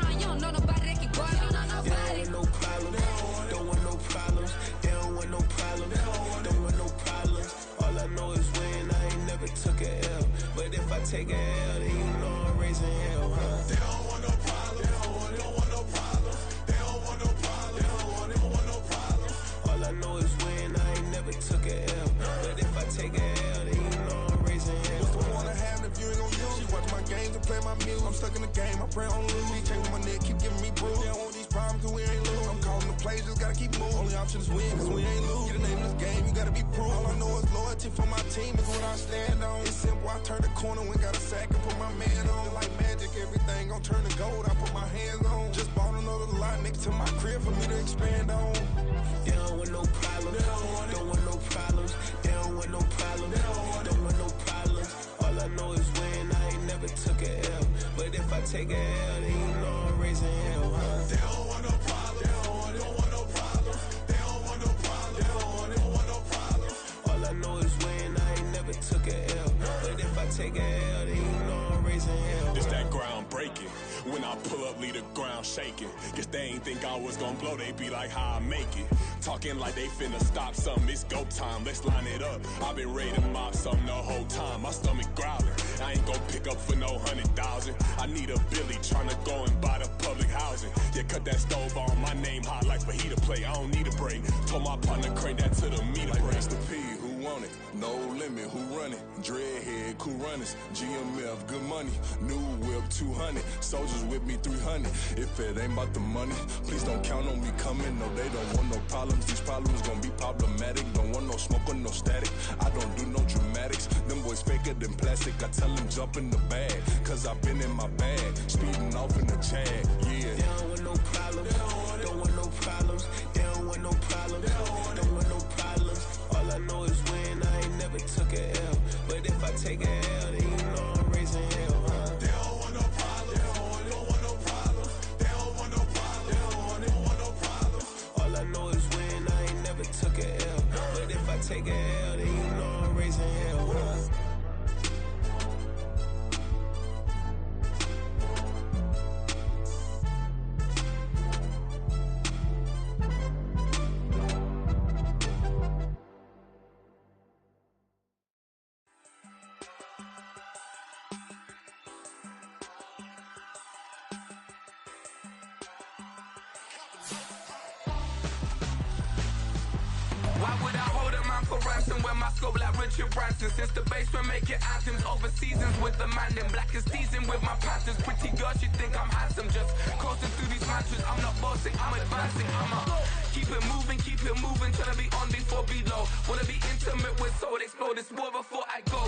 trying, you don't know nobody that can guard you. They don't want no problems, don't want no problems. They don't want no problems, don't want no problems. All I know is win, I ain't never took a L. But if I take a L, then you know I'm raising hell, huh? They don't want no problems, they don't want no problems. They don't want no problems, they don't want no problems. All I know is win, I ain't never took a L. But if I take a L, then you know I'm raising hell. What's the point of having if you ain't gon' use? She watch my games and play my music. I'm stuck in the game, I pray on lose. These chains on my neck keep giving me bruise. They don't want these problems cause we ain't lose. I'm calling the plays, just gotta keep moving. Only option is win cause we ain't lose. Get a name in this game, you gotta be proof. All I know is loyalty for my team is what I stand on. It's simple, I turn the corner when got a sack and put my man on. Like magic, everything gon' turn to gold, I put my hands on. Just bought another lot next to my crib for me to expand on. They don't want no problems, don't want no problems. They don't want no problems, don't want no problems. All I know is win, I ain't never took a L. But if I take a L, then you know I'm raising hell, huh? They don't want no problems, they don't want no problems. They don't want no problems, they don't want no problems. All I know is win, I ain't never took a L. But if I take a L, then you know I'm raising hell. It's that ground breaking. When I pull up, leave the ground shaking. Guess they ain't think I was gonna blow, they be like, how I make it. Talking like they finna stop something, it's go time, let's line it up. I've been ready to mob something the whole time, my stomach growling. I ain't gon' pick up for no 100,000. I need a Billy tryna go and buy the public housing. Yeah, cut that stove on, my name hot like fajita plate. I don't need a break. Told my partner crank that to the meter break. Mr. P, who want it? No limit, who run it? Dreadhead, cool runners. GMF, good money. New whip, 200. Soldiers with me, 300. If it ain't about the money, please don't count on me coming. No, they don't want no problems. These problems gon' be problematic. Don't want no smoke or no static. I don't do no dramatics. Them boys faker than plastic. I tell them jump in the bag, cause I've been in my bag. Speeding off in the Jag, yeah. They don't want no problems, don't want no problems. They don't want no problems, don't want no problems. All I know is win, I ain't never took a L. But if I take a L, then you know I'm raising hell, huh? They don't want no problems, they don't want no problems. They don't want no problems, they don't want no problems. All I know is win, I ain't never took a L. But if I take a L, then you know I'm raising hell, huh? Why would I hold a man for ransom when my scope like Richard Branson? Since the basement making anthems over seasons with the man in black is teasing with my patterns. Pretty girls, you think I'm handsome, just coasting through these mantras. I'm not bossing, I'm advancing. I'ma keep it moving, trying to be on before below. Wanna be intimate with soul, explode this war before I go.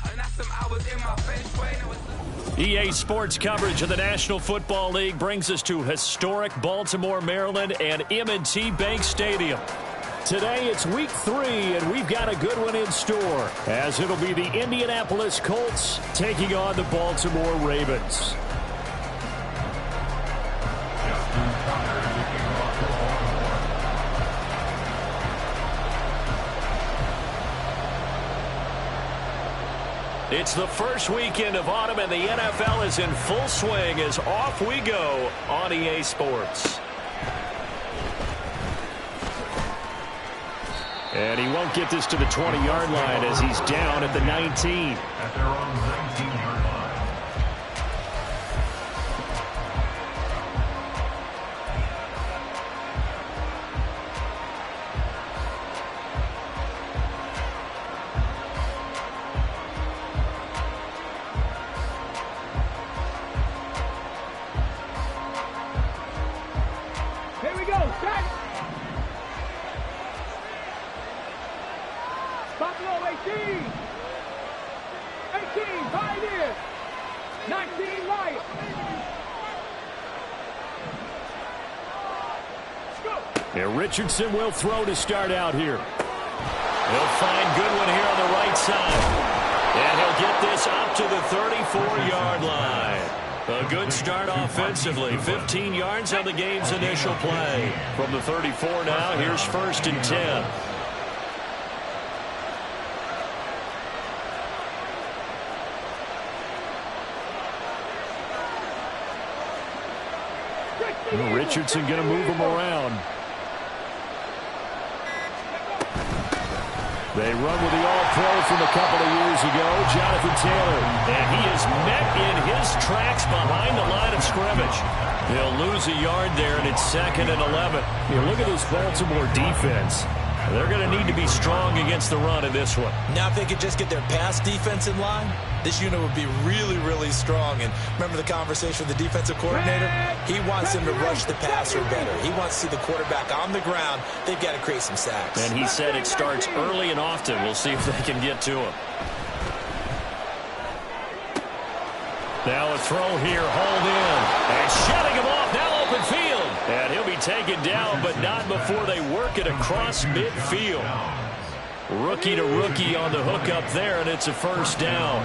And that's some hours in my bench brain. EA Sports coverage of the National Football League brings us to historic Baltimore, Maryland, and M&T Bank Stadium. Today it's week 3, and we've got a good one in store, as it'll be the Indianapolis Colts taking on the Baltimore Ravens. It's the first weekend of autumn, and the NFL is in full swing as off we go on EA Sports. And he won't get this to the 20-yard line as he's down at the 19. At their own 19-yard line. Here we go, set! Buffalo 18, Pioneers, 19, Lions. And Richardson will throw to start out here. He'll find Goodwin here on the right side. And he'll get this up to the 34-yard line. A good start offensively. 15 yards on the game's initial play. From the 34 now, here's 1st and 10. Richardson going to move him around. They run with the All-Pro from a couple of years ago, Jonathan Taylor. And he is met in his tracks behind the line of scrimmage. He'll lose a yard there, and it's 2nd and 11. You look at this Baltimore defense. They're going to need to be strong against the run in this one. Now, if they could just get their pass defense in line, this unit would be really, really strong. And remember the conversation with the defensive coordinator? He wants them to rush the passer better. He wants to see the quarterback on the ground. They've got to create some sacks. And he said it starts early and often. We'll see if they can get to him. Now a throw here, hold in. And shutting him off, now open field. And he'll be taken down, but not before they work it across midfield. Rookie to rookie on the hook up there, and it's a first down.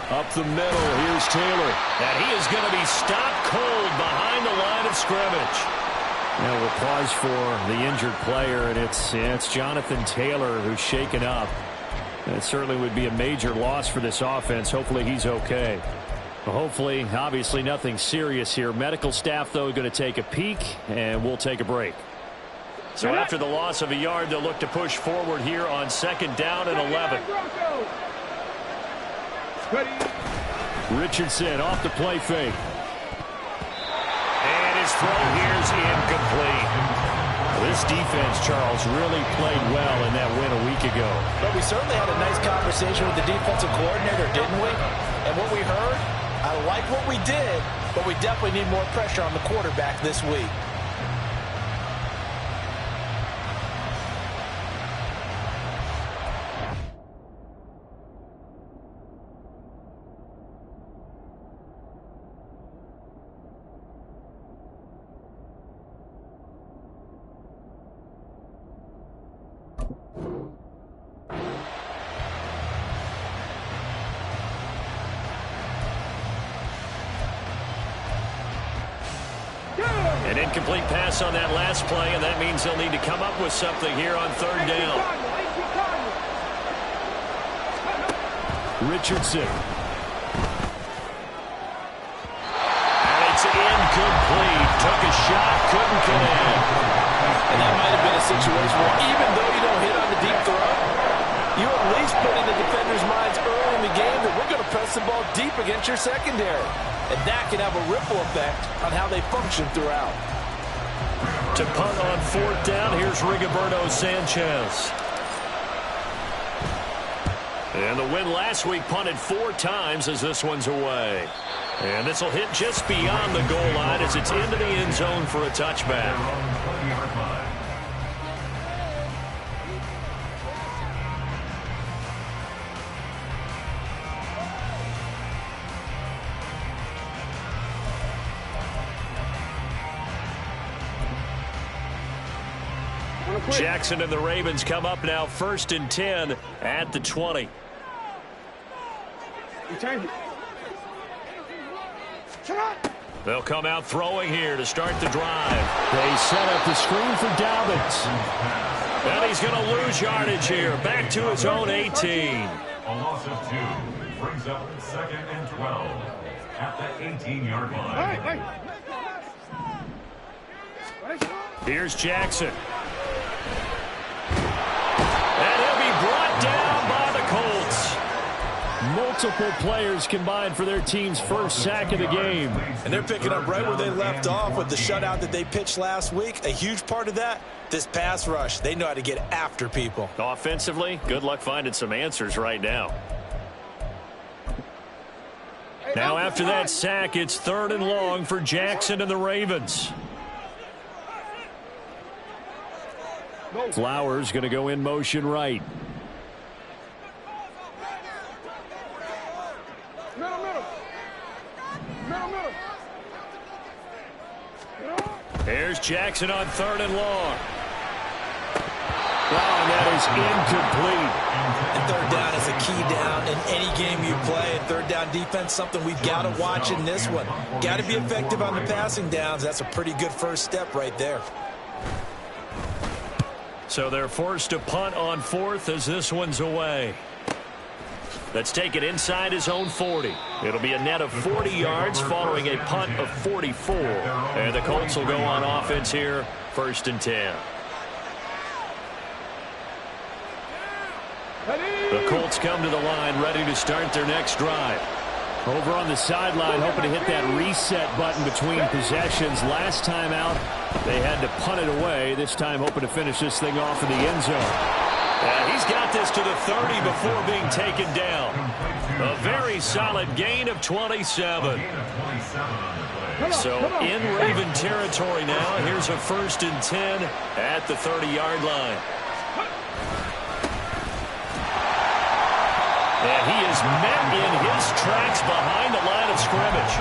Up the middle, here's Taylor. And he is going to be stopped cold behind the line of scrimmage. Now we'll pause for the injured player, and it's Jonathan Taylor who's shaken up. It certainly would be a major loss for this offense. Hopefully he's okay. Hopefully, obviously nothing serious here. Medical staff, though, going to take a peek, and we'll take a break. So after the loss of a yard, they'll look to push forward here on 2nd down and 11. Richardson off the play fake. And his throw here's incomplete. This defense, Charles, really played well in that win a week ago. But we certainly had a nice conversation with the defensive coordinator, didn't we? And what we heard, I like what we did, but we definitely need more pressure on the quarterback this week. An incomplete pass on that last play, and that means they'll need to come up with something here on 3rd down. Richardson. And it's incomplete. Took a shot, couldn't connect. And that might have been a situation where even though you don't hit on the deep throw, you at least put in the defenders' minds early in the game that we're going to press the ball deep against your secondary. And that can have a ripple effect on how they function throughout. To punt on 4th down, here's Rigoberto Sanchez. And the win last week punted 4 times as this one's away. And this will hit just beyond the goal line as it's into the end zone for a touchback. Jackson and the Ravens come up now 1st and 10 at the 20. They'll come out throwing here to start the drive. They set up the screen for Dobbins. And he's going to lose yardage here. Back to his own 18. A loss of 2 brings up 2nd and 12 at the 18-yard line. Here's Jackson. And he'll be brought down by the Colts. Multiple players combined for their team's first sack of the game. And they're picking up right where they left off with the shutout that they pitched last week. A huge part of that, this pass rush. They know how to get after people. Offensively, good luck finding some answers right now. Now after that sack, it's 3rd and long for Jackson and the Ravens. Flowers going to go in motion right. Here's Jackson on 3rd and long. Wow, and that is incomplete. And 3rd down is a key down in any game you play. And 3rd down defense, something we've got to watch in this one. Got to be effective on the passing downs. That's a pretty good first step right there. So they're forced to punt on 4th as this one's away. Let's take it inside his own 40. It'll be a net of 40 yards following a punt of 44. And the Colts will go on offense here, 1st and 10. The Colts come to the line ready to start their next drive. Over on the sideline, hoping to hit that reset button between possessions. Last time out, they had to punt it away. This time, hoping to finish this thing off in the end zone. And he's got this to the 30 before being taken down. A very solid gain of 27. So in Raven territory now. Here's a 1st and 10 at the 30-yard line. And he is met in his tracks behind the line of scrimmage.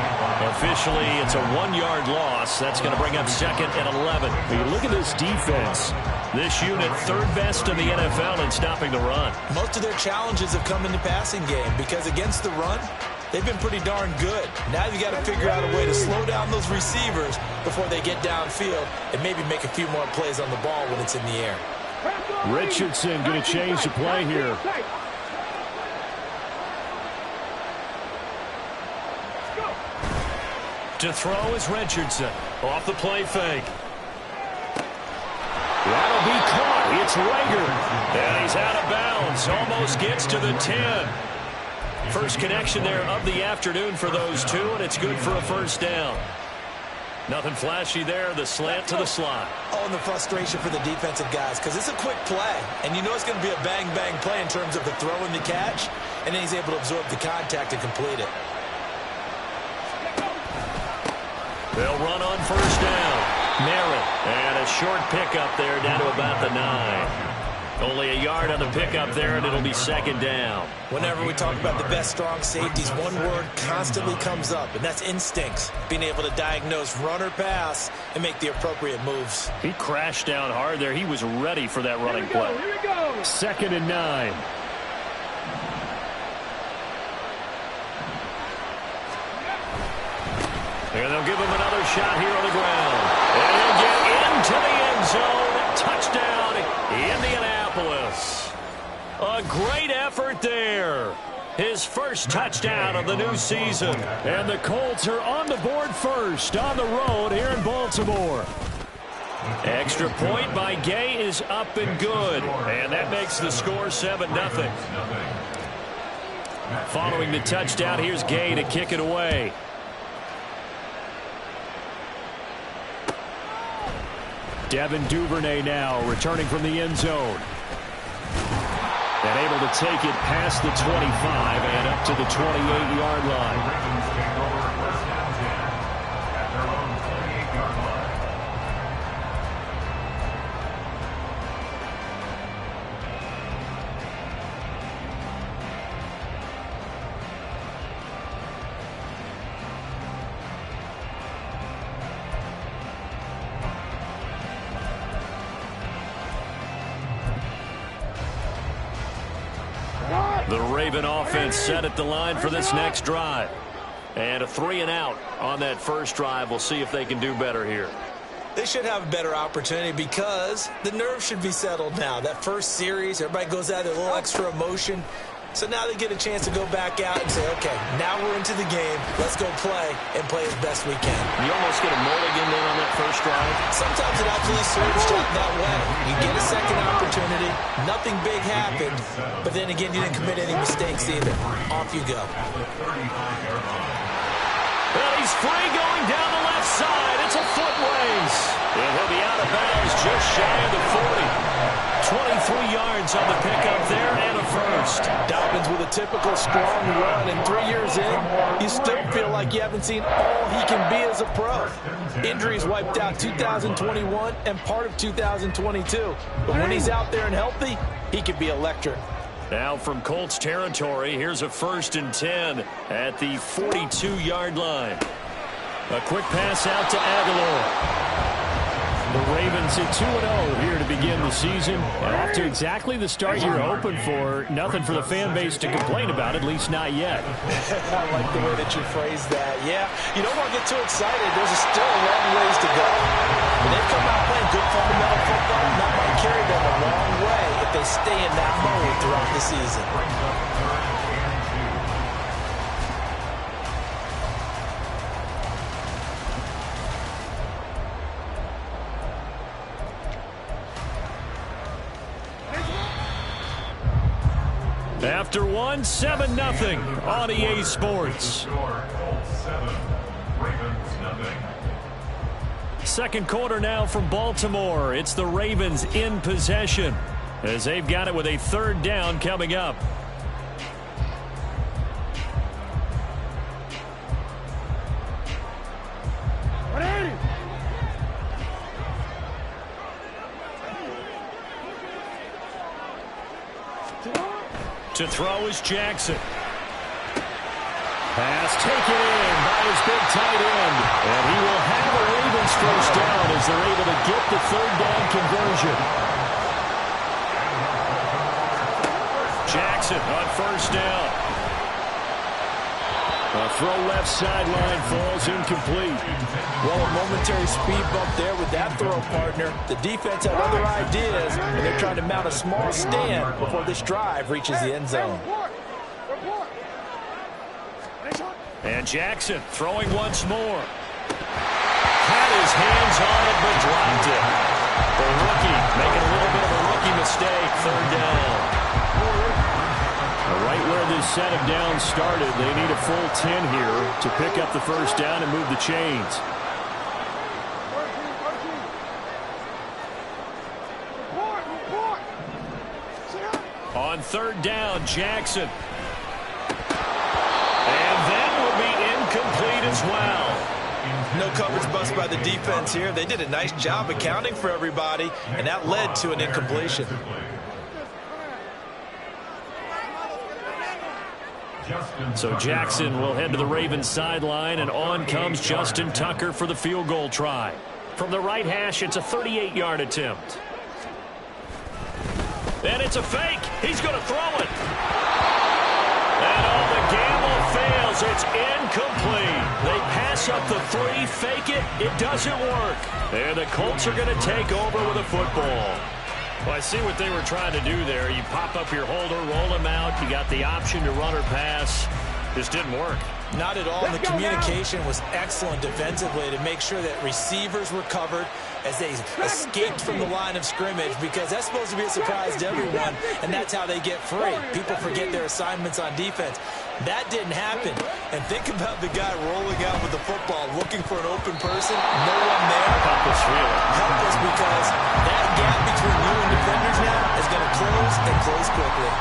Officially, it's a 1-yard loss. That's going to bring up 2nd and 11. When you look at this defense, this unit 3rd best in the NFL in stopping the run. Most of their challenges have come in the passing game because against the run, they've been pretty darn good. Now you got to figure out a way to slow down those receivers before they get downfield and maybe make a few more plays on the ball when it's in the air. Richardson going to change the play here. To throw is Richardson. Off the play fake. That'll be caught. It's Rager. And he's out of bounds. Almost gets to the 10. First connection there of the afternoon for those two, and it's good for a 1st down. Nothing flashy there. The slant to the slot. Oh, and the frustration for the defensive guys because it's a quick play. And you know it's going to be a bang-bang play in terms of the throw and the catch. And then he's able to absorb the contact and complete it. They'll run on 1st down. Merritt. And a short pickup there down to about the 9. Only a yard on the pickup there, and it'll be 2nd down. Whenever we talk about the best strong safeties, one word constantly comes up, and that's instincts. Being able to diagnose run or pass and make the appropriate moves. He crashed down hard there. He was ready for that running play. Here we go. 2nd and 9. And they'll give him another shot here on the ground. And he'll get into the end zone. Touchdown, Indianapolis. A great effort there. His first touchdown of the new season. And the Colts are on the board first on the road here in Baltimore. Extra point by Gay is up and good. And that makes the score 7-0. Following the touchdown, here's Gay to kick it away. Devin Duvernay now returning from the end zone. And able to take it past the 25 and up to the 28-yard line. The Raven offense set at the line for this next drive. And a 3-and-out on that first drive. We'll see if they can do better here. They should have a better opportunity because the nerves should be settled now. That first series, everybody goes out with a little extra emotion. So now they get a chance to go back out and say, okay, now we're into the game. Let's go play and play as best we can. You almost get a mulligan then on that first drive. Sometimes it actually serves that way. You get a second opportunity. Nothing big happened. But then again, you didn't commit any mistakes either. Off you go. Well, he's free going down the left side. It's a foot race. And he'll be out of bounds just shy of the 40. 23 yards on the pickup there and a first. Dobbins with a typical strong run, and 3 years in, you still feel like you haven't seen all he can be as a pro. Injuries wiped out 2021 and part of 2022. But when he's out there and healthy, he can be electric. Now from Colts territory, here's a 1st and 10 at the 42-yard line. A quick pass out to Aguilar. The Ravens at 2-0 here to begin the season. And off to exactly the start you're hoping for. Nothing for the fan base to complain about, at least not yet. I like the way that you phrased that. Yeah, you don't want to get too excited. There's still a long ways to go. When they come out playing good fundamental football, that might carry them a long way if they stay in that mode throughout the season. won 7-0 on EA Sports. Second quarter now from Baltimore. It's the Ravens in possession as they've got it with a third down coming up. To throw is Jackson. Pass taken in by his big tight end. And he will have a Ravens first down as they're able to get the third down conversion. Jackson on first down. A throw left sideline falls incomplete. Well, a momentary speed bump there with that throw, partner. The defense had other ideas, and they're trying to mount a small stand before this drive reaches the end zone. And Jackson throwing once more. Had his hands on it, but dropped it. The rookie making a little bit of a rookie mistake. Third down. Right where this set of downs started, they need a full 10 here to pick up the first down and move the chains. On third down, Jackson. And that will be incomplete as well. No coverage bust by the defense here. They did a nice job accounting for everybody, and that led to an incompletion. So Jackson will head to the Ravens sideline, and on comes Justin Tucker for the field goal try. From the right hash, it's a 38-yard attempt. And it's a fake. He's going to throw it. And on the gamble fails. It's incomplete. They pass up the three, fake it. It doesn't work. And the Colts are going to take over with a football. Well, I see what they were trying to do there. You pop up your holder, roll him out. You got the option to run or pass. Just didn't work. Not at all. And the communication was excellent defensively to make sure that receivers were covered as they escaped from the line of scrimmage, because that's supposed to be a surprise to everyone, and that's how they get free. People forget their assignments on defense. That didn't happen. And think about the guy rolling out with the football, looking for an open person, no one there. Helpless, really. Helpless, because that gap between you and defenders now is going to close and close quickly.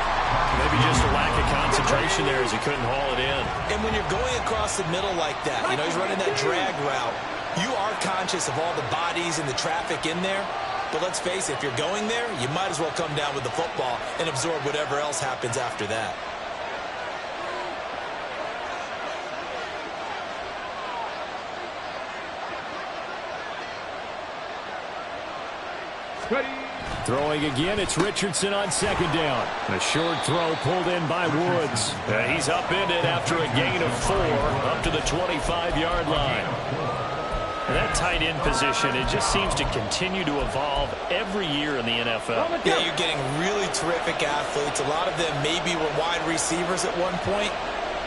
Maybe just a lack of concentration there as he couldn't haul it in. And when you're going across the middle like that, you know, he's running that drag route, you are conscious of all the bodies and the traffic in there. But let's face it, if you're going there, you might as well come down with the football and absorb whatever else happens after that. Throwing again, it's Richardson on second down. A short throw pulled in by Woods. He's upended after a gain of 4 up to the 25-yard line. And that tight end position, it just seems to continue to evolve every year in the NFL. Yeah, you're getting really terrific athletes. A lot of them maybe were wide receivers at one point.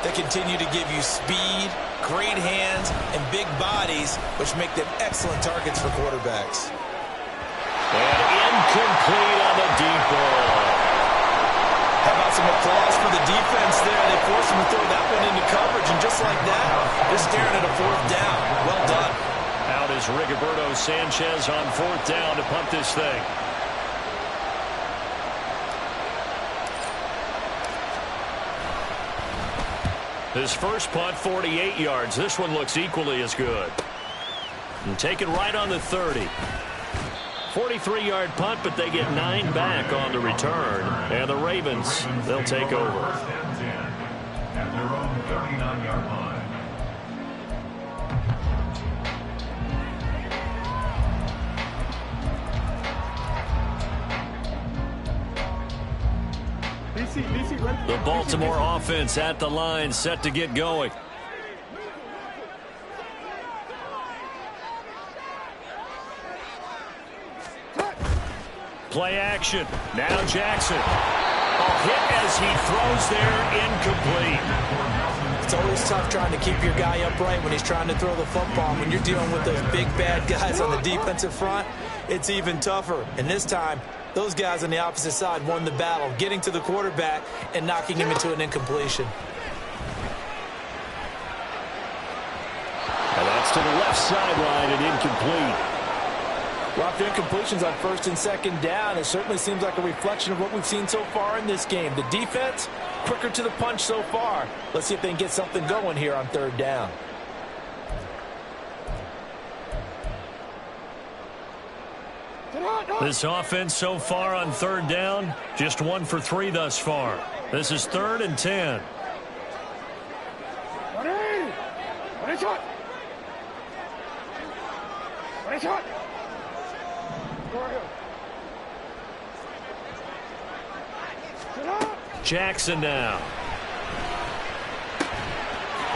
They continue to give you speed, great hands, and big bodies, which make them excellent targets for quarterbacks. And incomplete on the deep ball. How about some applause for the defense there? They forced him to throw that one into coverage, and just like that, they're staring at a fourth down. Well done. Out is Rigoberto Sanchez on fourth down to punt this thing. His first punt, 48 yards. This one looks equally as good. And taken right on the 30. 43-yard punt, but they get 9 back on the return. And the Ravens, they'll take over. At their own 39-yard line. The Baltimore offense at the line, set to get going. Play action. Now Jackson. A hit as he throws there, incomplete. It's always tough trying to keep your guy upright when he's trying to throw the football. When you're dealing with those big, bad guys on the defensive front, it's even tougher. And this time, Those guys on the opposite side won the battle, getting to the quarterback and knocking him into an incompletion. And that's to the left sideline and incomplete. Well, after incompletions on first and second down, it certainly seems like a reflection of what we've seen so far in this game. The defense, quicker to the punch so far. Let's see if they can get something going here on third down. This offense so far on third down, just 1 for 3 thus far. This is 3rd and 10. Jackson now.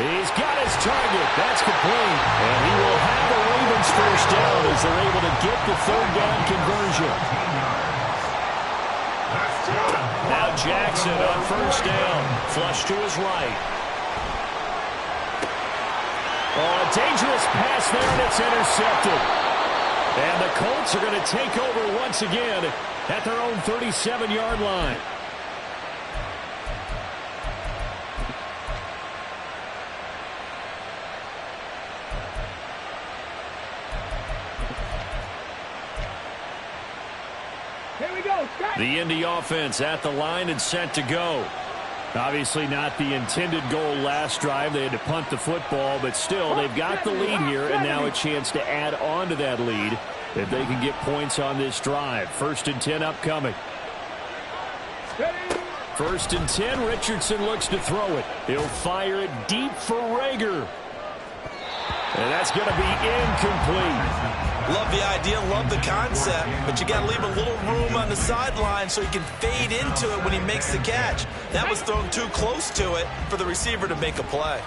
He's got his target. That's complete. And he will have the Ravens first down as they're able to get the third down conversion. Now Jackson on first down. Flush to his right. Oh, a dangerous pass there, and it's intercepted. And the Colts are going to take over once again at their own 37-yard line. The Indy offense at the line and set to go. Obviously not the intended goal last drive. They had to punt the football, but still they've got the lead here, and now a chance to add on to that lead if they can get points on this drive. 1st and 10 upcoming. 1st and 10, Richardson looks to throw it. He'll fire it deep for Rager. And that's going to be incomplete. Love the idea, love the concept, but you got to leave a little room on the sideline so he can fade into it when he makes the catch. That was thrown too close to it for the receiver to make a play.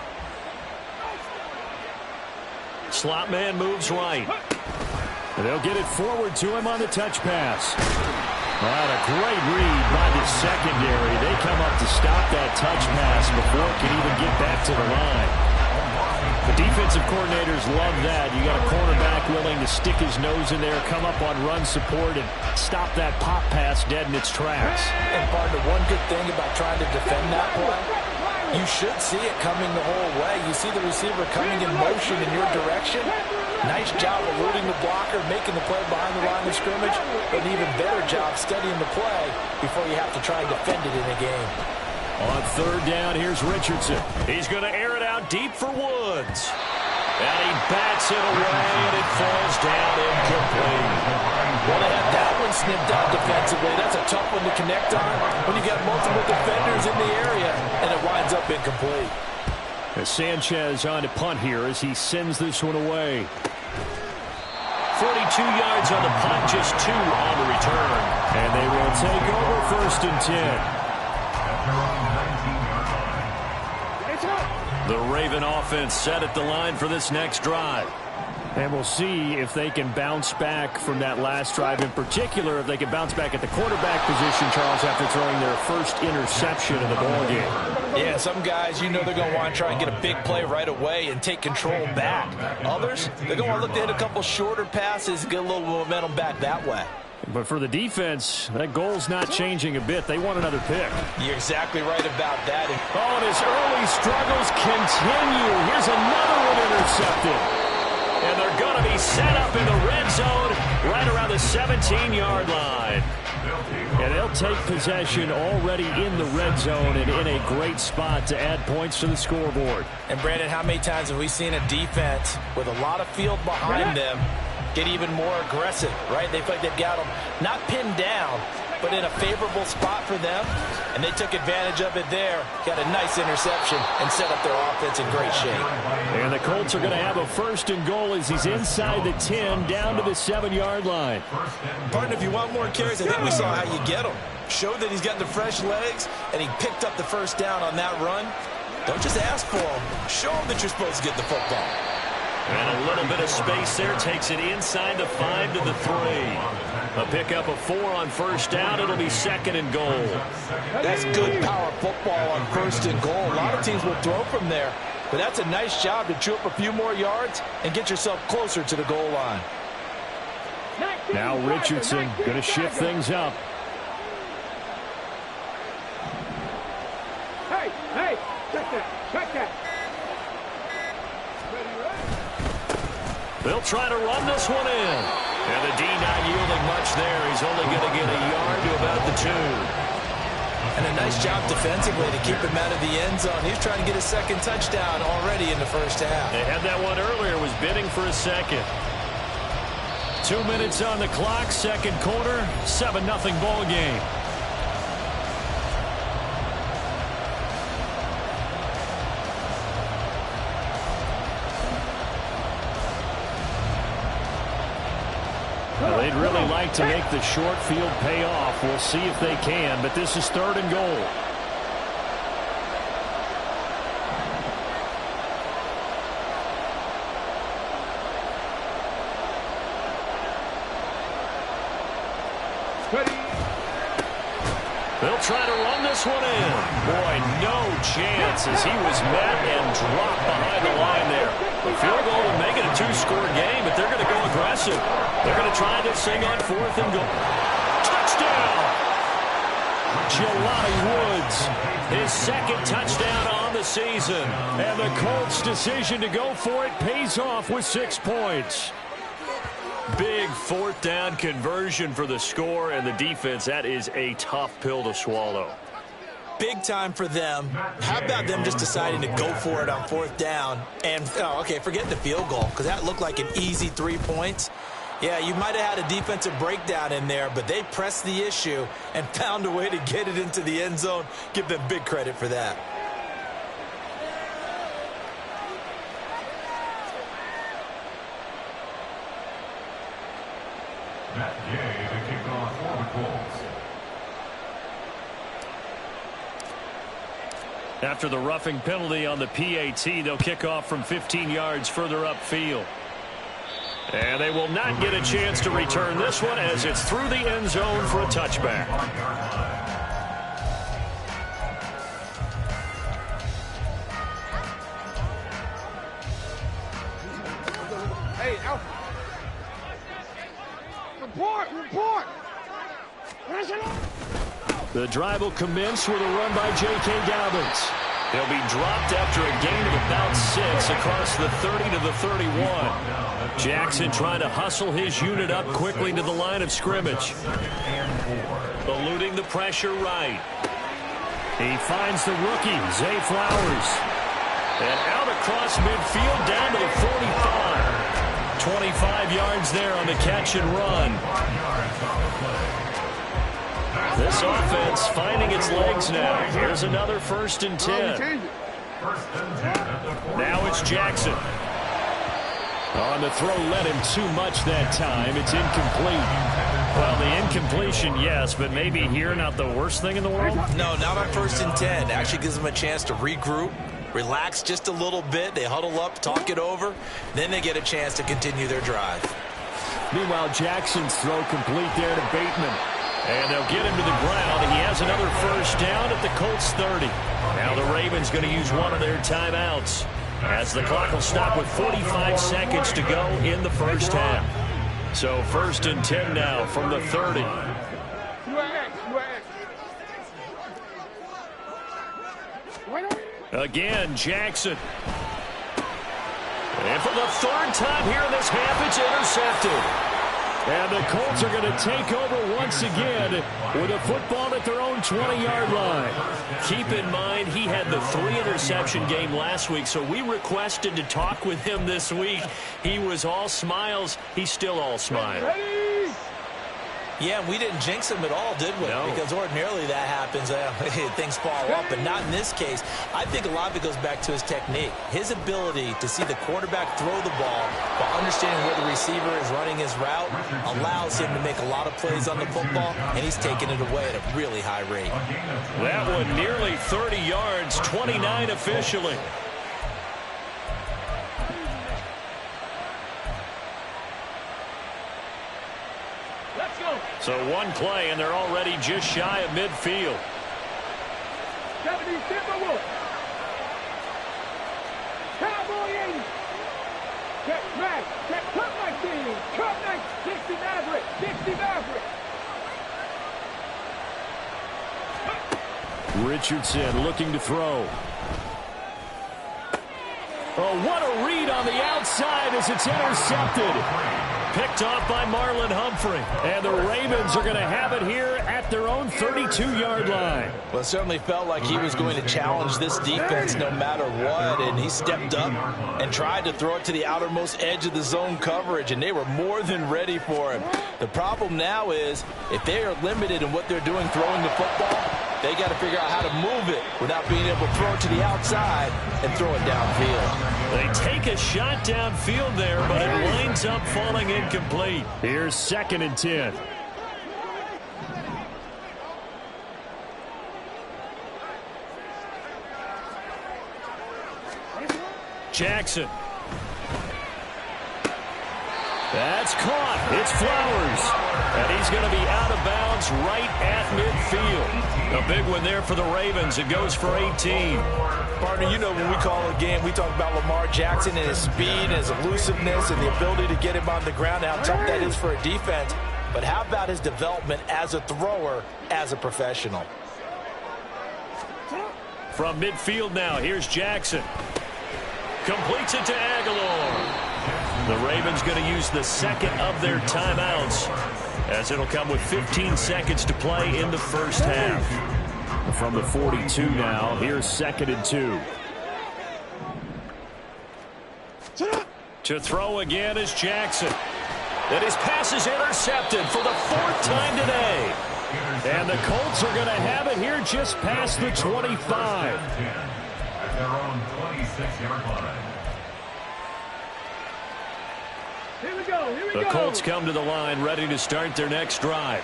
Slot man moves right. And they'll get it forward to him on the touch pass. What a great read by the secondary. They come up to stop that touch pass before it can even get back to the line. The defensive coordinators love that. You got a cornerback willing to stick his nose in there, come up on run support, and stop that pop pass dead in its tracks. And partner, one good thing about trying to defend that play, you should see it coming the whole way. You see the receiver coming in motion in your direction. Nice job eluding the blocker, making the play behind the line of scrimmage, but an even better job studying the play before you have to try and defend it in a game. On third down, here's Richardson. He's going to air it out deep for Woods. And he bats it away, and it falls down incomplete. Well, they had that one snipped out defensively. That's a tough one to connect on when you got multiple defenders in the area, and it winds up incomplete. As Sanchez on to punt here as he sends this one away. 42 yards on the punt, just 2 on the return. And they will take over 1st and 10. The Raven offense set at the line for this next drive. And we'll see if they can bounce back from that last drive, in particular if they can bounce back at the quarterback position, Charles, after throwing their first interception of the ballgame. Yeah, some guys, you know they're going to want to try and get a big play right away and take control back. Others, they're going to look to hit a couple shorter passes and get a little momentum back that way. But for the defense, that goal's not changing a bit. They want another pick. You're exactly right about that. Oh, and his early struggles continue. Here's another one intercepted. And they're going to be set up in the red zone right around the 17-yard line. And they'll take possession already in the red zone and in a great spot to add points to the scoreboard. And, Brandon, how many times have we seen a defense with a lot of field behind them get even more aggressive, right? They feel like they've got them not pinned down, but in a favorable spot for them, and they took advantage of it there, got a nice interception, and set up their offense in great shape. And the Colts are going to have a 1st and goal as he's inside the 10, down to the 7-yard line. Partner, if you want more carries, I think we saw how you get them. Showed that he's got the fresh legs, and he picked up the first down on that run. Don't just ask for them. Show them that you're supposed to get the football. And a little bit of space there takes it inside the 5 to the 3. A pickup of 4 on first down. It'll be 2nd and goal. That's good power football on 1st and goal. A lot of teams will throw from there, but that's a nice job to chew up a few more yards and get yourself closer to the goal line. Now Richardson going to shift things up. Hey, check that. They'll try to run this one in. And the D not yielding much there. He's only going to get a yard to about the 2. And a nice job defensively to keep him out of the end zone. He's trying to get a second touchdown already in the first half. They had that one earlier, was bidding for a second. 2 minutes on the clock, second quarter, 7-0 ball game. Well, they'd really like to make the short field pay off. We'll see if they can, but this is 3rd and goal. They'll try to run this one in. Boy, no chance as he was met and dropped behind the line there. The field goal would make it a 2-score game, but they're going to go aggressive. They're going to try this thing on 4th and goal. Touchdown! Jelani Woods, his second touchdown on the season. And the Colts' decision to go for it pays off with 6 points. Big 4th down conversion for the score, and the defense, that is a tough pill to swallow. Big time for them. How about them just deciding to go for it on 4th down? And, okay, forget the field goal, because that looked like an easy 3 points. Yeah, you might have had a defensive breakdown in there, but they pressed the issue and found a way to get it into the end zone. Give them big credit for that. Matt Gay to kick off for the Colts. After the roughing penalty on the PAT, they'll kick off from 15 yards further upfield. And they will not get a chance to return this one as it's through the end zone for a touchback. Hey, Alpha. Report! The drive will commence with a run by J.K. Dobbins. He'll be dropped after a gain of about 6 across the 30 to the 31. Jackson trying to hustle his unit up quickly to the line of scrimmage. Eluding the pressure right. He finds the rookie, Zay Flowers. And out across midfield down to the 45. 25 yards there on the catch and run. This offense finding its legs now. Here's another 1st and 10. Now it's Jackson. On the throw, led him too much that time. It's incomplete. Well, the incompletion, yes, but maybe here not the worst thing in the world? No, not on 1st and 10. Actually gives them a chance to regroup, relax just a little bit. They huddle up, talk it over. Then they get a chance to continue their drive. Meanwhile, Jackson's throw complete there to Bateman. And they'll get him to the ground. He has another 1st down at the Colts 30. Now the Ravens going to use one of their timeouts as the clock will stop with 45 seconds to go in the first half. So 1st and 10 now from the 30. Again, Jackson. And for the 3rd time here in this half, it's intercepted. And the Colts are going to take over once again with a football at their own 20-yard line. Keep in mind, he had the 3-interception game last week, so we requested to talk with him this week. He was all smiles. He's still all smiles. Yeah, we didn't jinx him at all, did we? No. Because ordinarily that happens. Things fall up, but not in this case. I think a lot of it goes back to his technique. His ability to see the quarterback throw the ball while understanding where the receiver is running his route allows him to make a lot of plays on the football, and he's taking it away at a really high rate. That one nearly 30 yards, 29 officially. So one play, and they're already just shy of midfield. 70 Timberwolves. Cowboy 80. Check, Mac. Check, cut 19. Cut 19. 60 Maverick. 60 Maverick. Richardson looking to throw. Oh, what a read on the outside as it's intercepted. Picked off by Marlon Humphrey. And the Ravens are going to have it here at their own 32-yard line. Well, it certainly felt like he was going to challenge this defense no matter what, and he stepped up and tried to throw it to the outermost edge of the zone coverage, and they were more than ready for him. The problem now is if they are limited in what they're doing throwing the football, they got to figure out how to move it without being able to throw it to the outside and throw it downfield. They take a shot downfield there, but it winds up falling incomplete. Here's 2nd and 10. Jackson. That's caught. It's Flowers. And he's going to be out of bounds right at midfield. A big one there for the Ravens. It goes for 18. Partner, you know when we call a game, we talk about Lamar Jackson and his speed and his elusiveness and the ability to get him on the ground and how tough that is for a defense. But how about his development as a thrower, as a professional? From midfield now, here's Jackson. Completes it to Aguilar. The Ravens going to use the second of their timeouts as it'll come with 15 seconds to play in the first half. From the 42 now, here's 2nd and 2. To throw again is Jackson. And his pass is intercepted for the 4th time today. And the Colts are going to have it here just past the 25. At their own 26-yard line. Here we go. Here we go. The Colts come to the line ready to start their next drive.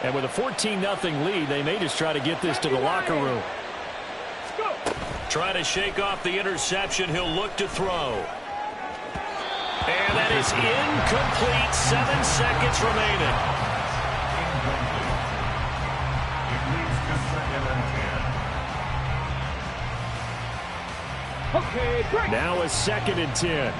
And with a 14-0 lead, they may just try to get this to the locker room. Go. Try to shake off the interception. He'll look to throw. And that is incomplete. 7 seconds remaining. Okay, break. Now a 2nd and 10.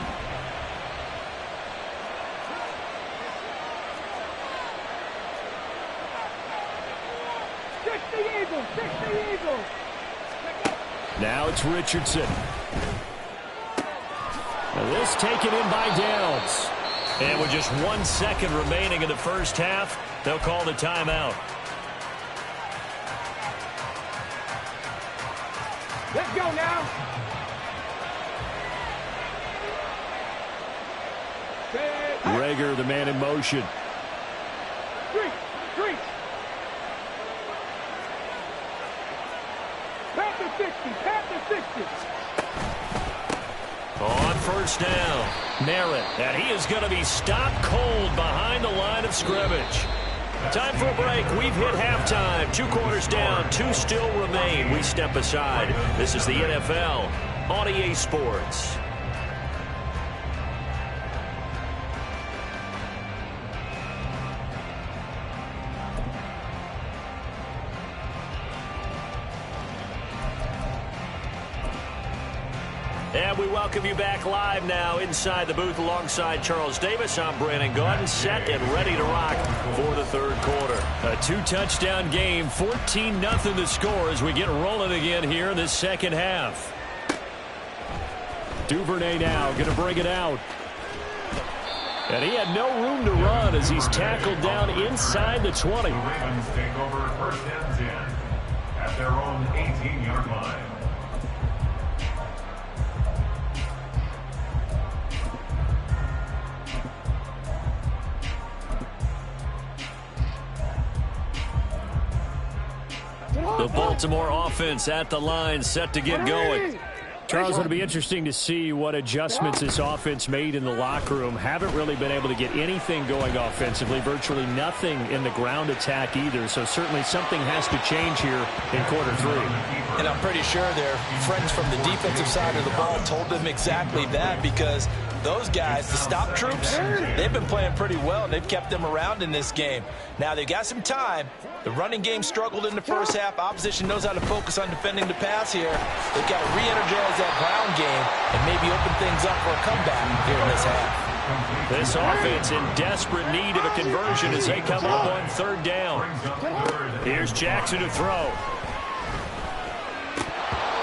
Now it's Richardson. Now this taken in by Downs. And with just 1 second remaining in the first half, they'll call the timeout. Let's go now. Rager, the man in motion. Three. Pat the 60. On first down, Merritt. And he is going to be stopped cold behind the line of scrimmage. Time for a break. We've hit halftime. 2 quarters down, 2 still remain. We step aside. This is the NFL on EA Sports. And we welcome you back live now inside the booth alongside Charles Davis. I'm Brandon Gordon, set and ready to rock for the 3rd quarter. A 2-touchdown game, 14-0 the score as we get rolling again here in this second half. Duvernay now going to bring it out. And he had no room to run as he's tackled down inside the 20. The Ravens take over 1st and 10 at their own 18-yard line. The Baltimore offense at the line, set to get going. Charles, it'll be interesting to see what adjustments this offense made in the locker room. Haven't really been able to get anything going offensively, virtually nothing in the ground attack either. So certainly something has to change here in quarter 3. And I'm pretty sure their friends from the defensive side of the ball told them exactly that, because Those guys, the stop troops, they've been playing pretty well, and they've kept them around in this game. Now, they've got some time. The running game struggled in the first half. Opposition knows how to focus on defending the pass here. They've got to re-energize that ground game and maybe open things up for a comeback here in this half. This offense in desperate need of a conversion as they come up on third down. Here's Jackson to throw.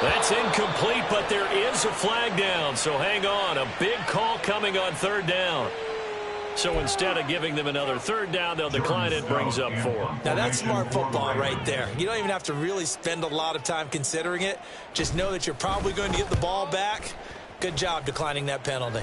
That's incomplete, but there is a flag down, so hang on. A big call coming on third down. So instead of giving them another third down, they'll decline it, brings up 4. Now, that's smart football right there. You don't even have to really spend a lot of time considering it. Just know that you're probably going to get the ball back. Good job declining that penalty.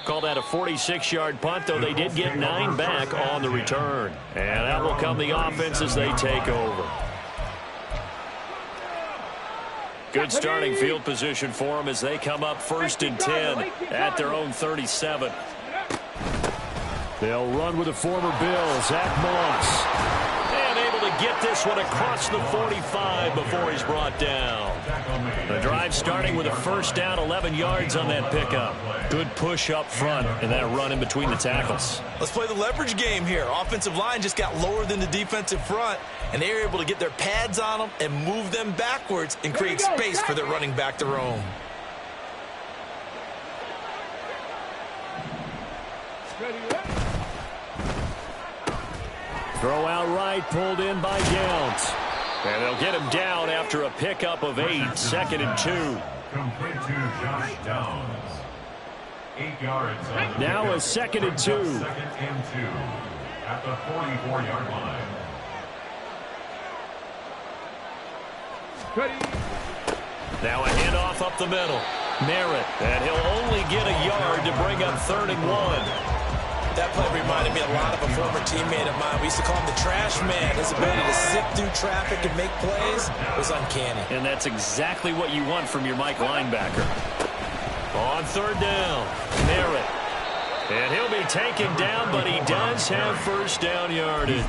Call that a 46-yard punt, though they did get 9 back on the return. And that will come the offense as they take over. Good starting field position for them as they come up 1st and 10 at their own 37. They'll run with the former Bill, Zach Moss. And able to get this one across the 45 before he's brought down. The drive starting with a first down, 11 yards on that pickup. Good push up front and that run in between the tackles. Let's play the leverage game here. Offensive line just got lower than the defensive front, and they were able to get their pads on them and move them backwards and create space for their running back to roam. Throw out right, pulled in by Downs. And they'll get him down after a pickup of 8, 2nd and 2. Complete to Josh Downs. 8 yards. Now a 2nd and 2. 2nd and 2 at the 44-yard line. Now a handoff up the middle. Merritt, and he'll only get a yard to bring up 3rd and 1. That play reminded me a lot of a former teammate of mine. We used to call him the trash man. His ability to sift through traffic and make plays was uncanny. And that's exactly what you want from your Mike linebacker. On 3rd down, Merritt. And he'll be taken down, but he does have first down yardage.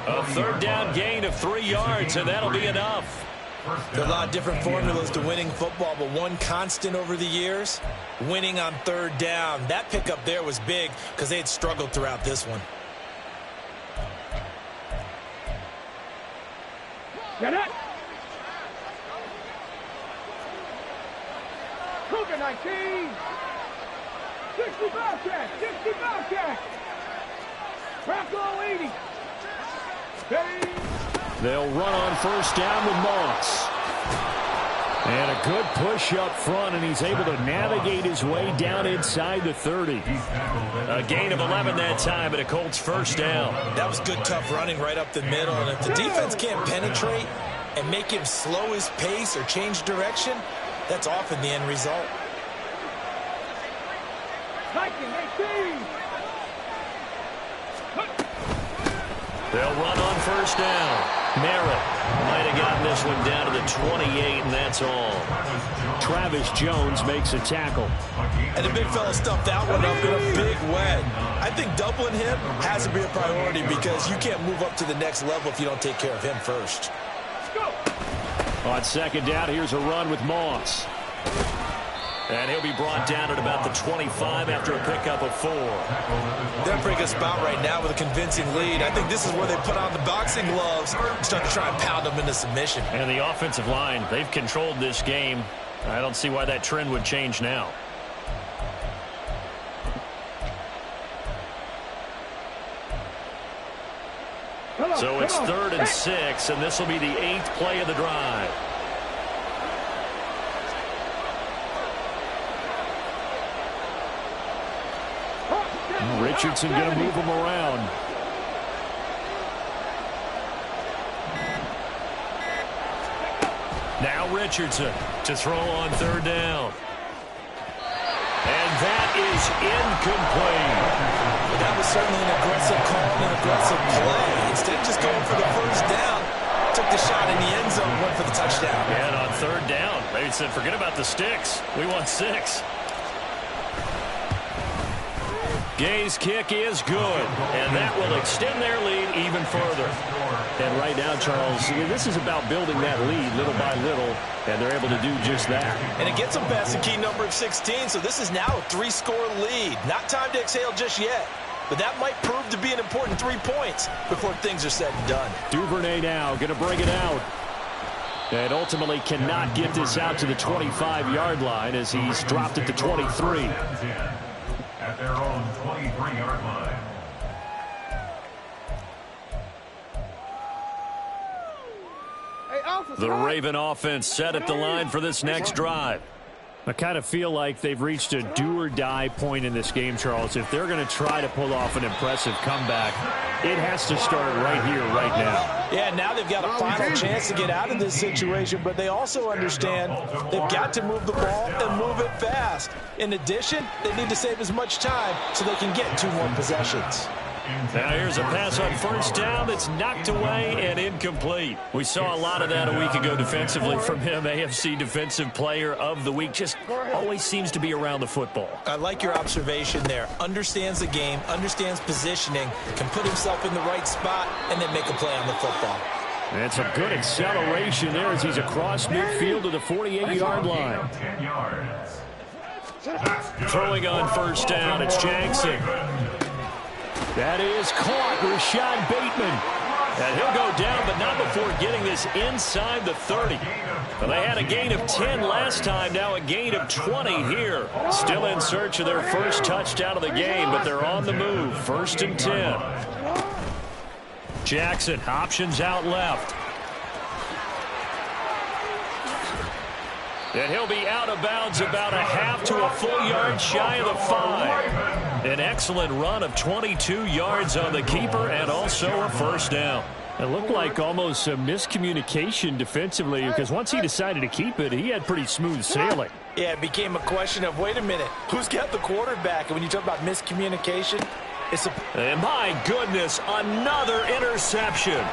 A 3rd down gain of 3 yards, and that'll be enough. There are a lot of different formulas to winning football, but one constant over the years, winning on 3rd down. That pickup there was big because they had struggled throughout this one. Get it! Cougar 19! 60 Bobcat! 60 Bobcat! Bronco 80! Steady! They'll run on first down with Moss. And a good push up front, and he's able to navigate his way down inside the 30. A gain of 11 that time, and a Colts first down. That was good, tough running right up the middle, and if the defense can't penetrate and make him slow his pace or change direction, that's often the end result. They'll run on first down. Merritt might have gotten this one down to the 28, and that's all. Travis Jones makes a tackle. And the big fella stuffed that one up in a big way. I think doubling him has to be a priority because you can't move up to the next level if you don't take care of him first. On 2nd down, here's a run with Moss. And he'll be brought down at about the 25 after a pickup of 4. They're in a pretty good spot right now with a convincing lead. I think this is where they put on the boxing gloves and start to try and pound them into submission. And the offensive line, they've controlled this game. I don't see why that trend would change now. So it's 3rd and 6, and this will be the 8th play of the drive. Richardson going to move him around. Now Richardson to throw on 3rd down. And that is incomplete. That was certainly an aggressive call and an aggressive play. Instead of just going for the first down, took the shot in the end zone, went for the touchdown. And on 3rd down, they said, forget about the sticks. We want 6. Gay's kick is good, and that will extend their lead even further. And right now, Charles, this is about building that lead little by little, and they're able to do just that. And it gets them past the key number of 16, so this is now a 3-score lead. Not time to exhale just yet, but that might prove to be an important 3 points before things are said and done. Duvernay now going to bring it out. And ultimately cannot get this out to the 25-yard line as he's dropped it to 23. At their own 23-yard line. The Raven offense set at the line for this next drive. I kind of feel like they've reached a do-or-die point in this game, Charles. If they're going to try to pull off an impressive comeback, it has to start right here, right now. Yeah, now they've got a final chance to get out of this situation, but they also understand they've got to move the ball and move it fast. In addition, they need to save as much time so they can get 2 more possessions. Now here's a pass on first down that's knocked away and incomplete. We saw a lot of that a week ago defensively from him. AFC Defensive Player of the Week. Just always seems to be around the football. I like your observation there. Understands the game, understands positioning, can put himself in the right spot, and then make a play on the football. And it's a good acceleration there as he's across midfield to the 48-yard line. Throwing on first down, it's Jackson. That is caught, Rashad Bateman. And he'll go down, but not before getting this inside the 30. Well, they had a gain of 10 last time, now a gain of 20 here. Still in search of their first touchdown of the game, but they're on the move. 1st and 10. Jackson, options out left. And he'll be out of bounds about a half to a full yard shy of the 5. An excellent run of 22 yards on the keeper and also a first down. It looked like almost a miscommunication defensively because once he decided to keep it, he had pretty smooth sailing. Yeah, it became a question of, wait a minute, who's got the quarterback? And when you talk about miscommunication, it's a... And my goodness, another interception.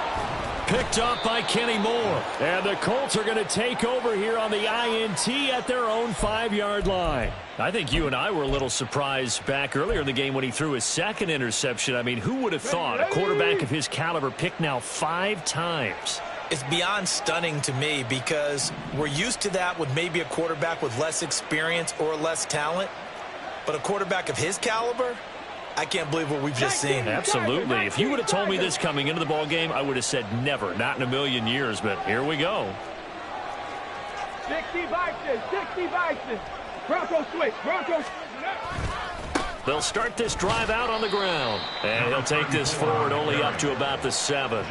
Picked up by Kenny Moore. And the Colts are going to take over here on the INT at their own 5-yard line. I think you and I were a little surprised back earlier in the game when he threw his second interception. I mean, who would have thought a quarterback of his caliber picked now 5 times? It's beyond stunning to me because we're used to that with maybe a quarterback with less experience or less talent. But a quarterback of his caliber, I can't believe what we've just seen. Absolutely. If you would have told me this coming into the ball game, I would have said never, not in a million years. But here we go. 60 Bison. Bronco switch. They'll start this drive out on the ground. And he'll take this forward only up to about the 7.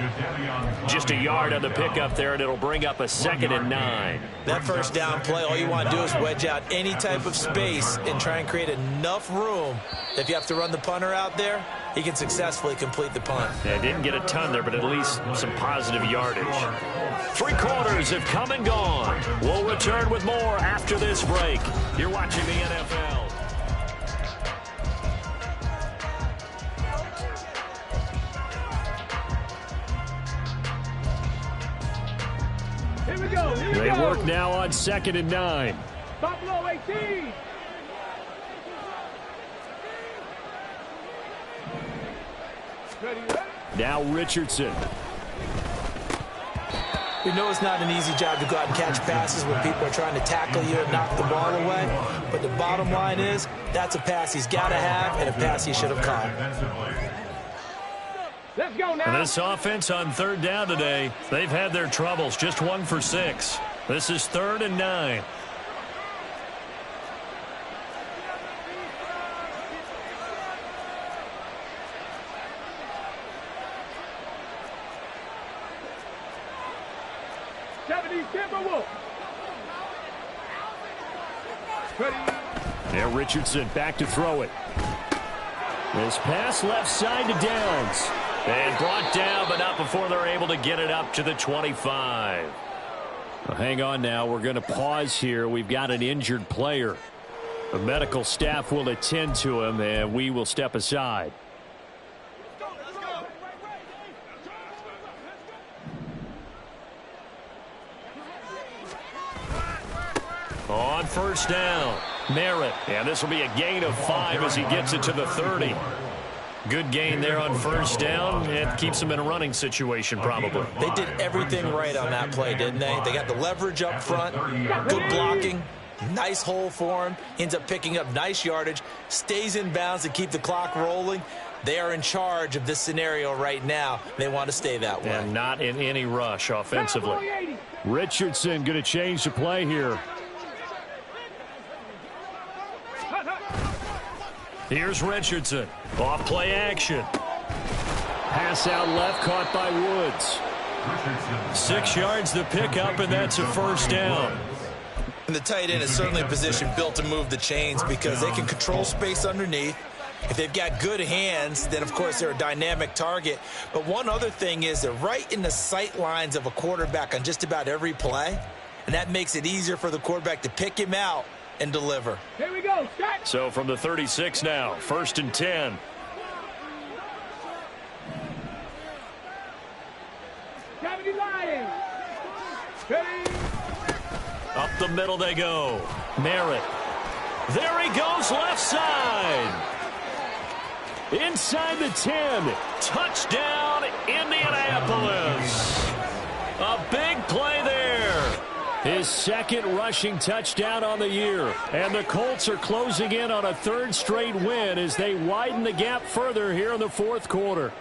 Just a yard on the pickup there, and it'll bring up a 2nd and 9. That first down play, all you want to do is wedge out any type of space and try and create enough room that if you have to run the punter out there, he can successfully complete the punt. Yeah, didn't get a ton there, but at least some positive yardage. 3 quarters have come and gone. We'll return with more after this break. You're watching the NFL. They work now on 2nd and 9. Buffalo 18. Now Richardson. We know it's not an easy job to go out and catch passes when people are trying to tackle you and knock the ball away. But the bottom line is, that's a pass he's got to have and a pass he should have caught. Let's go now. And this offense on 3rd down today, they've had their troubles. Just 1 for 6. This is 3rd and 9. Now Richardson back to throw it. This pass left side to Downs. And brought down, but not before they're able to get it up to the 25. Well, hang on now. We're going to pause here. We've got an injured player. The medical staff will attend to him, and we will step aside. On first down, Merritt. And this will be a gain of 5 as he gets it to the 30. Good gain there on first down. It keeps them in a running situation, probably. They did everything right on that play, didn't they? They got the leverage up front, good blocking, nice hole for him, ends up picking up nice yardage, stays in bounds to keep the clock rolling. They are in charge of this scenario right now. They want to stay that way. And not in any rush offensively. Richardson going to change the play here. Here's Richardson. Off play action. Pass out left, caught by Woods. 6 yards to pick up, and that's a first down. And the tight end is certainly a position built to move the chains because they can control space underneath. If they've got good hands, then, of course, they're a dynamic target. But one other thing is they're right in the sight lines of a quarterback on just about every play, and that makes it easier for the quarterback to pick him out and deliver. Here we go. Start. So from the 36 now, 1st and 10. Up the middle they go. Merritt. There he goes, left side. Inside the 10. Touchdown, Indianapolis. A big play there. His second rushing touchdown on the year. And the Colts are closing in on a 3rd straight win as they widen the gap further here in the 4th quarter.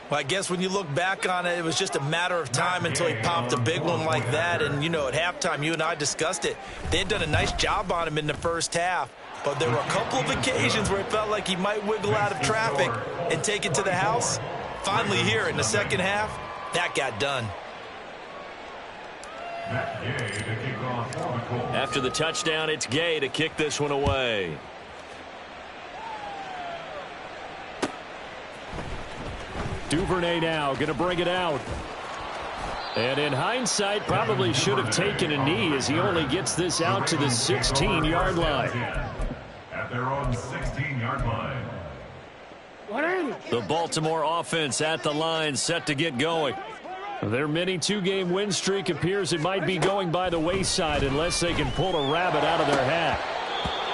Well, I guess when you look back on it, it was just a matter of time until he popped a big one like that. And, you know, at halftime, you and I discussed it. They had done a nice job on him in the first half. But there were a couple of occasions where it felt like he might wiggle out of traffic and take it to the house. Finally here in the second half, that got done. After the touchdown, it's Gay to kick this one away. Duvernay now going to bring it out. And in hindsight, probably should have taken a knee as he only gets this out to the 16-yard line. At their own 16-yard line. The Baltimore offense at the line, set to get going. Their mini 2-game win streak appears it might be going by the wayside unless they can pull a rabbit out of their hat.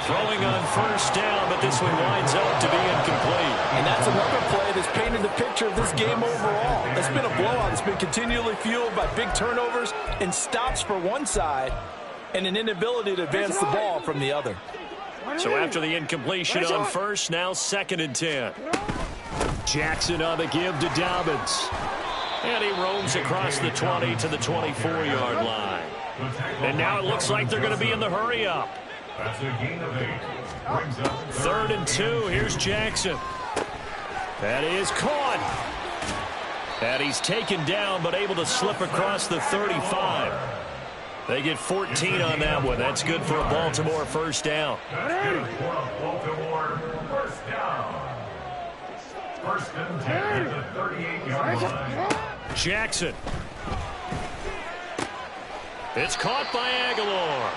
Throwing on first down, but this one winds up to be incomplete. And that's another play that's painted the picture of this game overall. It's been a blowout. It's been continually fueled by big turnovers and stops for one side and an inability to advance the ball from the other. So after the incompletion on first, now 2nd and 10. Jackson on the give to Dobbins. And he roams across the 20 to the 24-yard line. And now it looks like they're going to be in the hurry-up. That's a gain of 8. Brings up 3rd and 2. Here's Jackson. That is caught. And he's taken down, but able to slip across the 35. They get 14 on that one. That's good for a Baltimore first down. That's good for a Baltimore first down. 1st and 10 at the 38-yard line. Jackson. It's caught by Aguilar.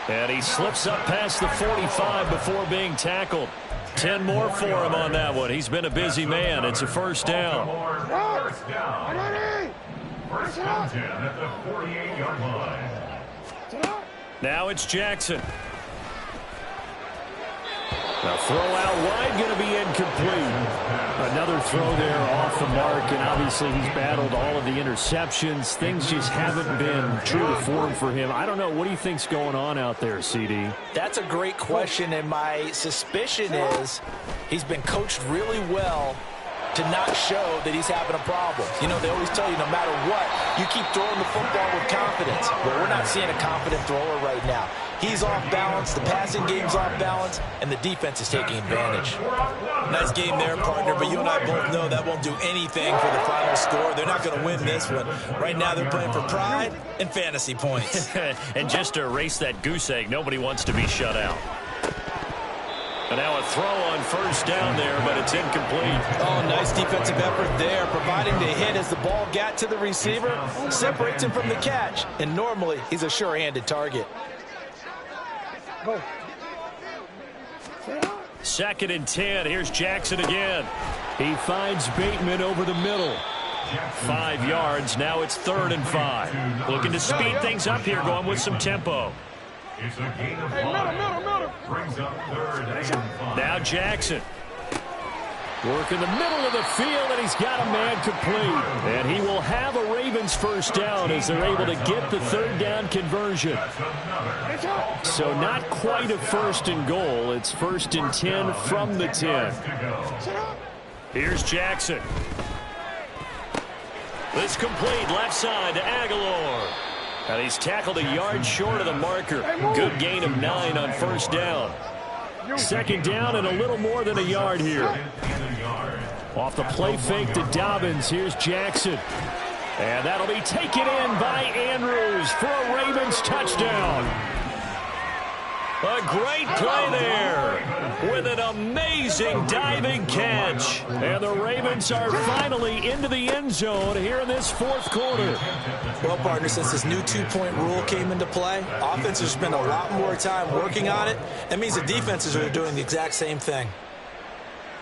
And he slips up past the 45 before being tackled. 10 more for him on that one. He's been a busy man. It's a first down. First down. 1st and 10 at the 48-yard line. Now it's Jackson. Now throw out wide, going to be incomplete. Another throw there off the mark, and obviously he's battled all of the interceptions. Things just haven't been true to form for him. I don't know. What do you think's going on out there, CD? That's a great question, and my suspicion is he's been coached really well to not show that he's having a problem. You know, they always tell you no matter what, you keep throwing the football with confidence. But we're not seeing a confident thrower right now. He's off balance, the passing game's off balance, and the defense is taking advantage. Nice game there, partner, but you and I both know that won't do anything for the final score. They're not going to win this one. Right now they're playing for pride and fantasy points. And just to erase that goose egg, nobody wants to be shut out. And now a throw on first down there, but it's incomplete. Oh, nice defensive effort there, providing the hit as the ball got to the receiver, separates him from the catch, and normally he's a sure-handed target. 2nd and 10. Here's Jackson again. He finds Bateman over the middle. 5 yards. Now it's 3rd and 5. Looking to speed things up here, going with some tempo. It's a gain of 5. Brings up 3rd and 5. Now Jackson. Work in the middle of the field, and he's got a man complete. And he will have a Ravens first down as they're able to get the third down conversion. So not quite a first and goal. It's 1st and 10 from the 10. Here's Jackson. This complete left side to Aguilar. And he's tackled a yard short of the marker. Good gain of 9 on first down. Second down and a little more than a yard here. Off the play fake to Dobbins. Here's Jackson. And that'll be taken in by Andrews for a Ravens touchdown. A great play there with an amazing diving catch. And the Ravens are finally into the end zone here in this fourth quarter. Well, partner, since this new two-point rule came into play, offenses spend a lot more time working on it. That means the defenses are doing the exact same thing.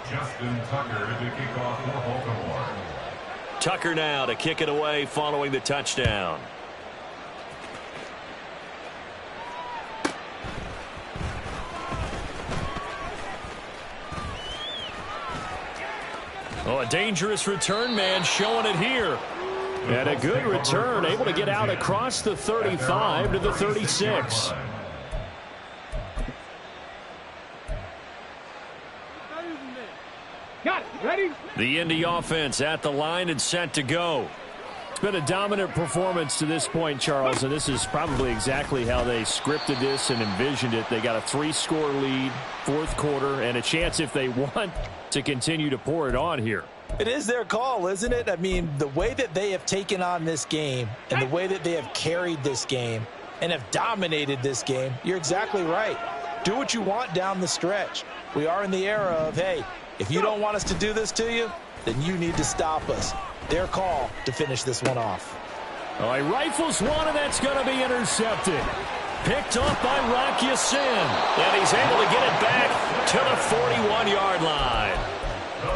Justin Tucker to kick off for Baltimore. Tucker now to kick it away following the touchdown. Oh, a dangerous return man showing it here. And a good return, able to get out across the 35 to the 36. Got it. Ready? The Indy offense at the line and set to go. It's been a dominant performance to this point, Charles, and this is probably exactly how they scripted this and envisioned it. They got a 3-score lead, fourth quarter, and a chance if they want to continue to pour it on here. It is their call, isn't it? I mean, the way that they have taken on this game and the way that they have carried this game and have dominated this game, you're exactly right. Do what you want down the stretch. We are in the era of, hey, if you don't want us to do this to you, then you need to stop us. Their call to finish this one off. Oh, he rifles one, and that's going to be intercepted. Picked off by Rock Ya-Sin. And he's able to get it back to the 41-yard line.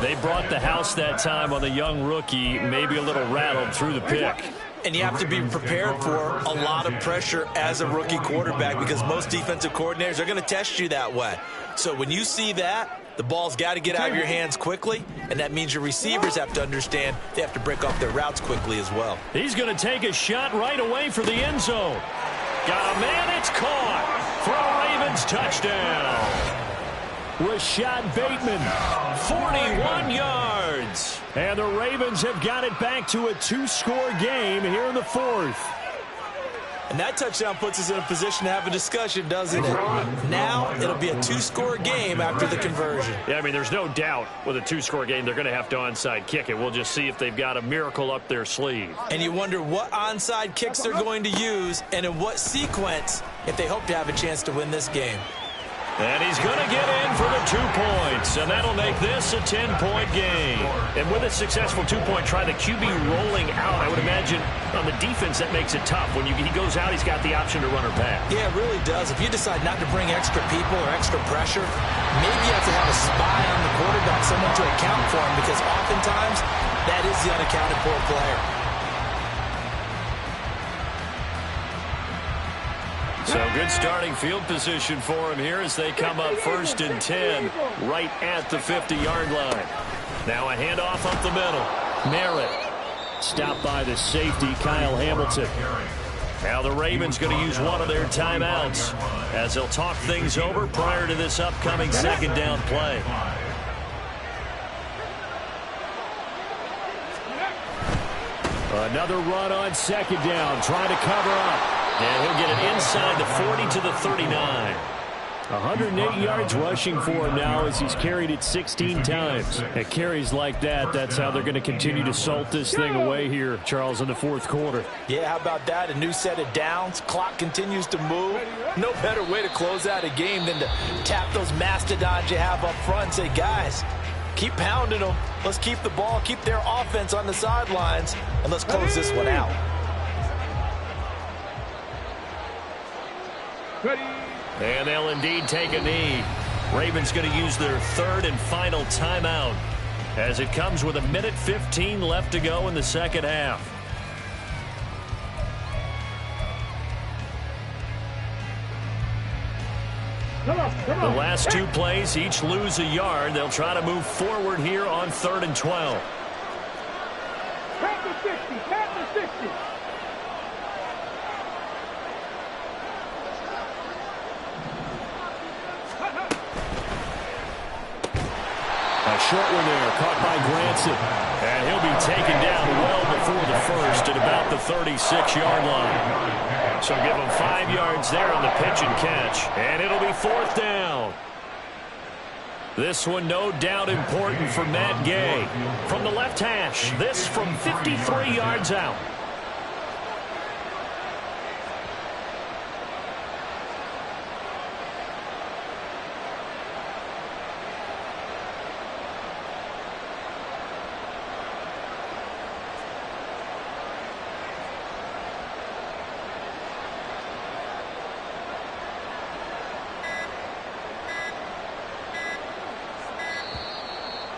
They brought the house that time on the young rookie, maybe a little rattled through the pick. And you have to be prepared for a lot of pressure as a rookie quarterback because most defensive coordinators are going to test you that way. So when you see that, the ball's got to get out of your hands quickly, and that means your receivers have to understand they have to break off their routes quickly as well. He's going to take a shot right away for the end zone. Got a man, it's caught for a Ravens touchdown. Rashad Bateman, 41 yards. And the Ravens have got it back to a 2-score game here in the fourth. And that touchdown puts us in a position to have a discussion, doesn't it? Now it'll be a 2-score game after the conversion. Yeah, I mean, there's no doubt with a 2-score game they're going to have to onside kick it. We'll just see if they've got a miracle up their sleeve. And you wonder what onside kicks they're going to use and in what sequence if they hope to have a chance to win this game. And he's going to get in for the 2 points, and that'll make this a 10-point game. And with a successful 2-point try, the QB rolling out, I would imagine on the defense that makes it tough. When he goes out, he's got the option to run or pass. Yeah, it really does. If you decide not to bring extra people or extra pressure, maybe you have to have a spy on the quarterback, someone to account for him, because oftentimes that is the unaccounted for player. So good starting field position for him here as they come up 1st and 10 right at the 50-yard line. Now a handoff up the middle. Merritt stopped by the safety, Kyle Hamilton. Now the Ravens going to use one of their timeouts as they'll talk things over prior to this upcoming second down play. Another run on second down, trying to cover up. And he'll get it inside the 40 to the 39. 108 yards rushing for him now as he's carried it 16 times. At carries like that, that's how they're going to continue to salt this thing away here, Charles, in the fourth quarter. Yeah, how about that? A new set of downs. Clock continues to move. No better way to close out a game than to tap those mastodons you have up front and say, guys, keep pounding them. Let's keep the ball, keep their offense on the sidelines, and let's close this one out. And they'll indeed take a knee. Ravens going to use their third and final timeout as it comes with 1:15 left to go in the second half. The last two plays each lose a yard. They'll try to move forward here on 3rd and 12. Tap the 60, tap the 60. A short one there, caught by Granson. And he'll be taken down well before the first at about the 36-yard line. So give him 5 yards there on the pitch and catch. And it'll be 4th down. This one no doubt important for Matt Gay. From the left hash, this from 53 yards out.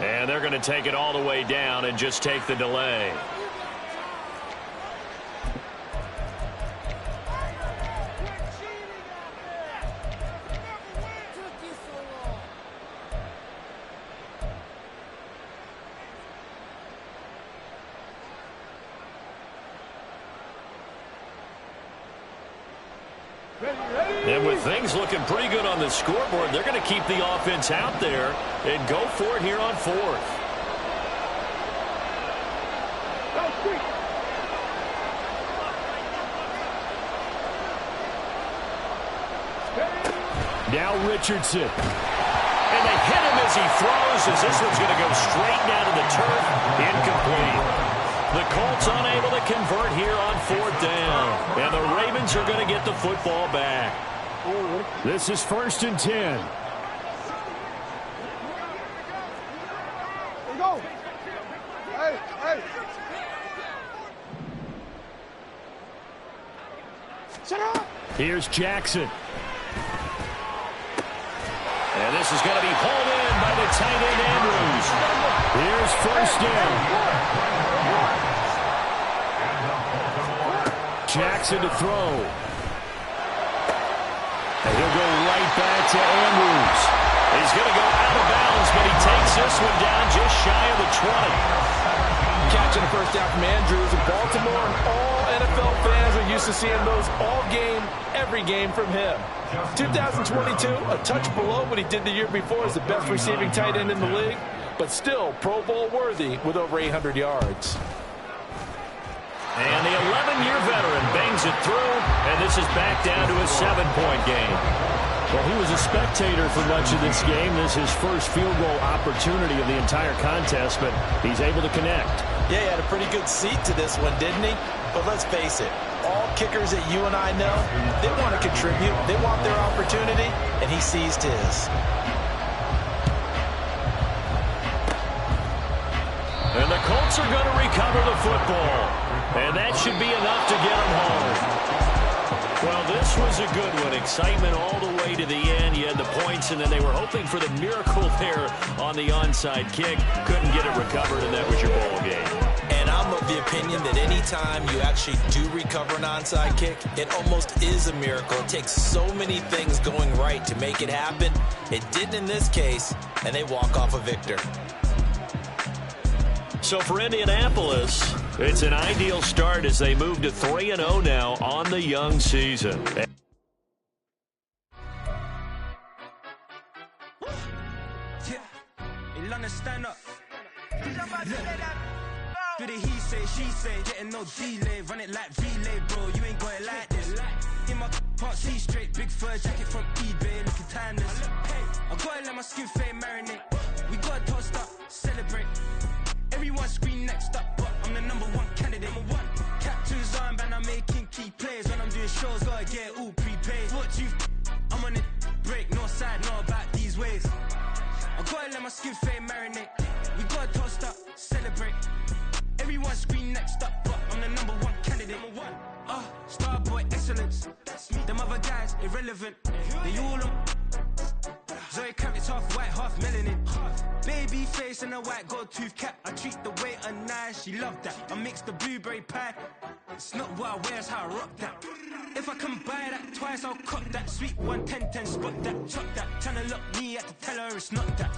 And they're going to take it all the way down and just take the delay. And with things looking pretty good on the scoreboard, they're going to keep the offense out there and go for it here on 4th. Now Richardson. And they hit him as he throws, as this one's going to go straight down to the turf. Incomplete. The Colts unable to convert here on 4th down. And the Ravens are going to get the football back. This is 1st and 10. Go. Hey, hey. Shut up. Here's Jackson. And this is going to be pulled in by the tight end Andrews. Here's 1st down. Jackson to throw. And he'll go right back to Andrews. He's going to go out of bounds, but he takes this one down just shy of the 20. Catching a first down from Andrews in Baltimore, and all NFL fans are used to seeing those all game, every game from him. 2022, a touch below what he did the year before as the best receiving tight end in the league, but still Pro Bowl worthy with over 800 yards. And the 11-year veteran bangs it through, and this is back down to a 7-point game. Well, he was a spectator for much of this game. This is his first field goal opportunity of the entire contest, but he's able to connect. Yeah, he had a pretty good seat to this one, didn't he? But let's face it, all kickers that you and I know, they want to contribute. They want their opportunity, and he seized his. And the Colts are going to recover the football. And that should be enough to get them home. Well, this was a good one. Excitement all the way to the end. You had the points, and then they were hoping for the miracle there on the onside kick. Couldn't get it recovered, and that was your ball game. And I'm of the opinion that any time you actually do recover an onside kick, it almost is a miracle. It takes so many things going right to make it happen. It didn't in this case, and they walk off a victor. So for Indianapolis, it's an ideal start as they move to 3-0 now on the young season. Stand up. Do the he say, she say, getting no delay, run it like relay, bro. You ain't got it like this. In my can't see straight, big fur jacket from eBay, looking timeless. I gotta let my skin fade marinate. We gotta toast up, celebrate. Everyone scream next up, but I'm the #1 candidate. Captain's armband, I'm making key plays. When I'm doing shows, gotta get all prepaid. What you I'm on it, break, no side, no about these ways. I gotta let my skin fade marinate. We gotta toast up, celebrate. Everyone scream next up, but I'm the #1 candidate. Starboy excellence. Them other guys irrelevant. They all on Zoe Kravitz tough, white, half melanin. Baby face and a white gold tooth cap. I treat the waiter nice, she loved that. I mix the blueberry pie. It's not what I wear, it's how I rock that. If I can buy that twice, I'll cop that. Sweet 110, spot that, chop that. Tryna lock me, I have to tell her it's not that.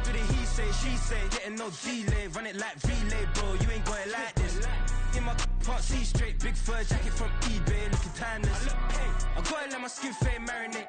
Do the he say, she say, getting no delay. Run it like relay, bro, you ain't got it like this. In my part C straight, big fur jacket from eBay, looking timeless. I gotta let my skin fade marinate.